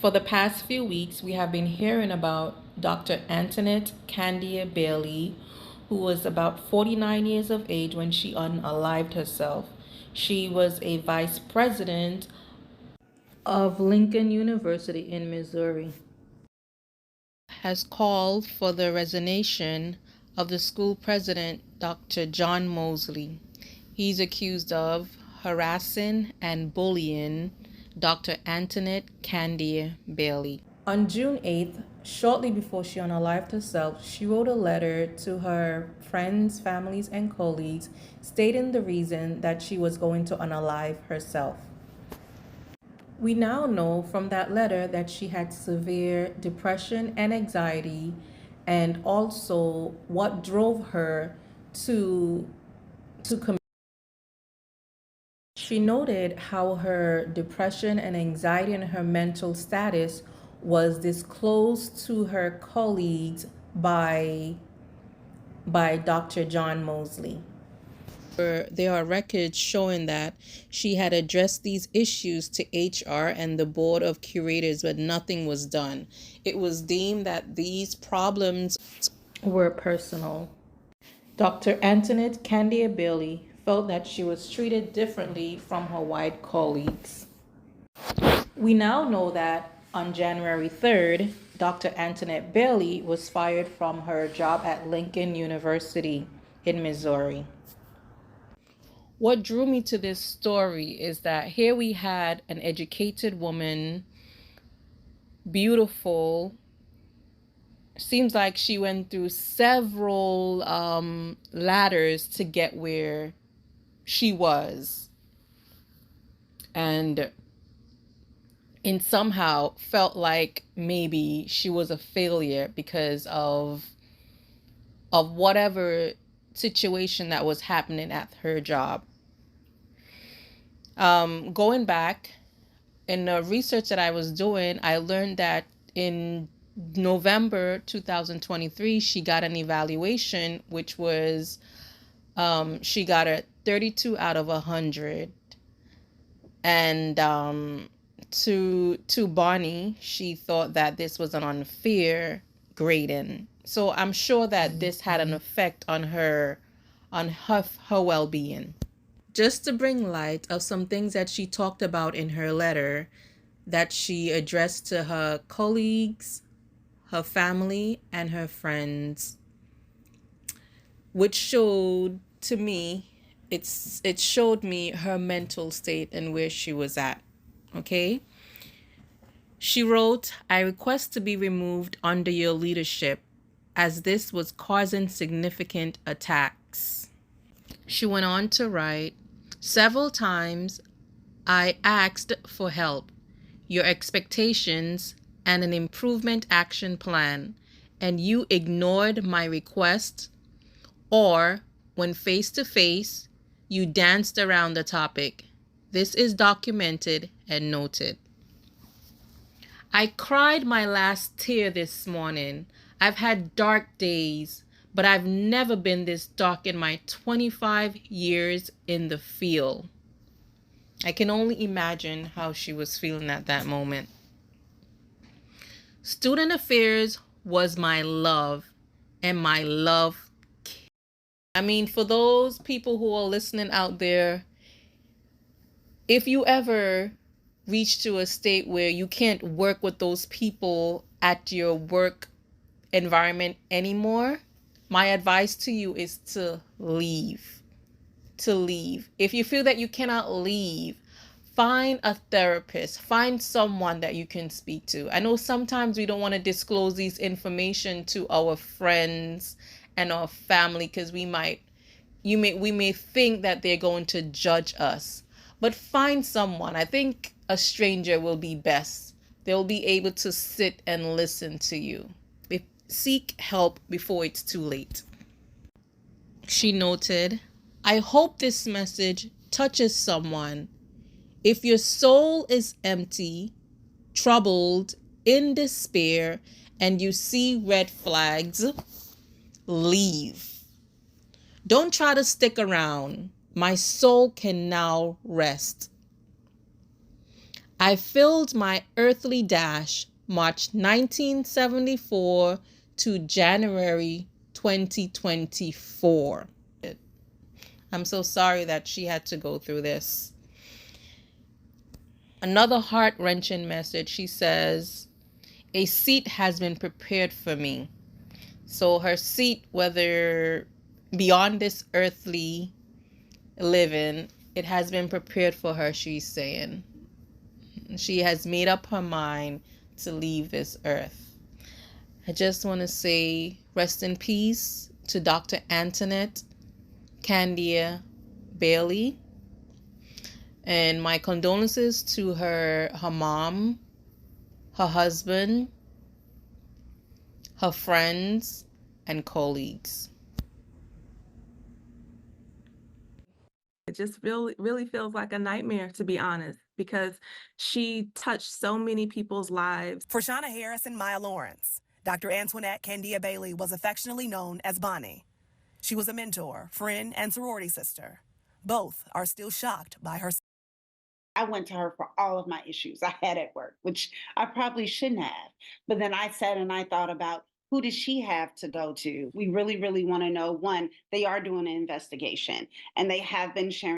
For the past few weeks, we have been hearing about Dr. Antoinette Candia Bailey, who was about 49 years of age when she unalived herself. She was a vice president of Lincoln University in Missouri. Has called for the resignation of the school president, Dr. John Mosley. He's accused of harassing and bullying Dr. Antoinette Candia Bailey. On June 8th, shortly before she unalived herself, she wrote a letter to her friends, families, and colleagues stating the reason that she was going to unalive herself. We now know from that letter that she had severe depression and anxiety, and also what drove her to commit. She noted how her depression and anxiety and her mental status was disclosed to her colleagues by Dr. John Mosley. There are records showing that she had addressed these issues to HR and the board of curators, but nothing was done. It was deemed that these problems were personal. Dr. Antoinette Candia Bailey felt that she was treated differently from her white colleagues. We now know that on January 3rd, Dr. Antoinette Bailey was fired from her job at Lincoln University in Missouri. What drew me to this story is that here we had an educated woman, beautiful. Seems like she went through several ladders to get where she was, and somehow felt like maybe she was a failure because of whatever situation that was happening at her job. Going back in the research that I was doing, I learned that in November 2023, she got an evaluation, which was she got a 32 out of 100. And to Bonnie, she thought that this was an unfair grading. So I'm sure that this had an effect on her well-being. Just to bring light of some things that she talked about in her letter that she addressed to her colleagues, her family, and her friends, which showed to me, it showed me her mental state and where she was at. Okay? She wrote, "I request to be removed under your leadership as this was causing significant attacks." She went on to write, "Several times I asked for help, your expectations, and an improvement action plan, and you ignored my request, or when face to face, you danced around the topic. This is documented and noted." I cried my last tear this morning. I've had dark days, but I've never been this dark in my 25 years in the field. I can only imagine how she was feeling at that moment. Student affairs was my love, and my love. I mean, for those people who are listening out there, if you ever reach to a state where you can't work with those people at your work environment anymore, my advice to you is to leave. If you feel that you cannot leave, find a therapist, find someone that you can speak to. I know sometimes we don't want to disclose these information to our friends and our family because we may think that they're going to judge us. But find someone. I think a stranger will be best. They'll be able to sit and listen to you. Seek help before it's too late. She noted, "I hope this message touches someone. If your soul is empty, troubled, in despair, and you see red flags, leave. Don't try to stick around. My soul can now rest. I filled my earthly dash March 1974 to January 2024. I'm so sorry that she had to go through this. Another heart-wrenching message. She says, a seat has been prepared for me. So her seat, whether beyond this earthly living, it has been prepared for her, she's saying. She has made up her mind to leave this earth. I just want to say rest in peace to Dr. Antoinette Candia Bailey. And my condolences to her mom, her husband, her friends, and colleagues. It just really feels like a nightmare, to be honest, because she touched so many people's lives. For Shauna Harris and Maya Lawrence, Dr. Antoinette Candia Bailey was affectionately known as Bonnie. She was a mentor, friend, and sorority sister. Both are still shocked by her. I went to her for all of my issues I had at work, which I probably shouldn't have. But then I sat and I thought about who does she have to go to? We really, really want to know. One, they are doing an investigation and they have been sharing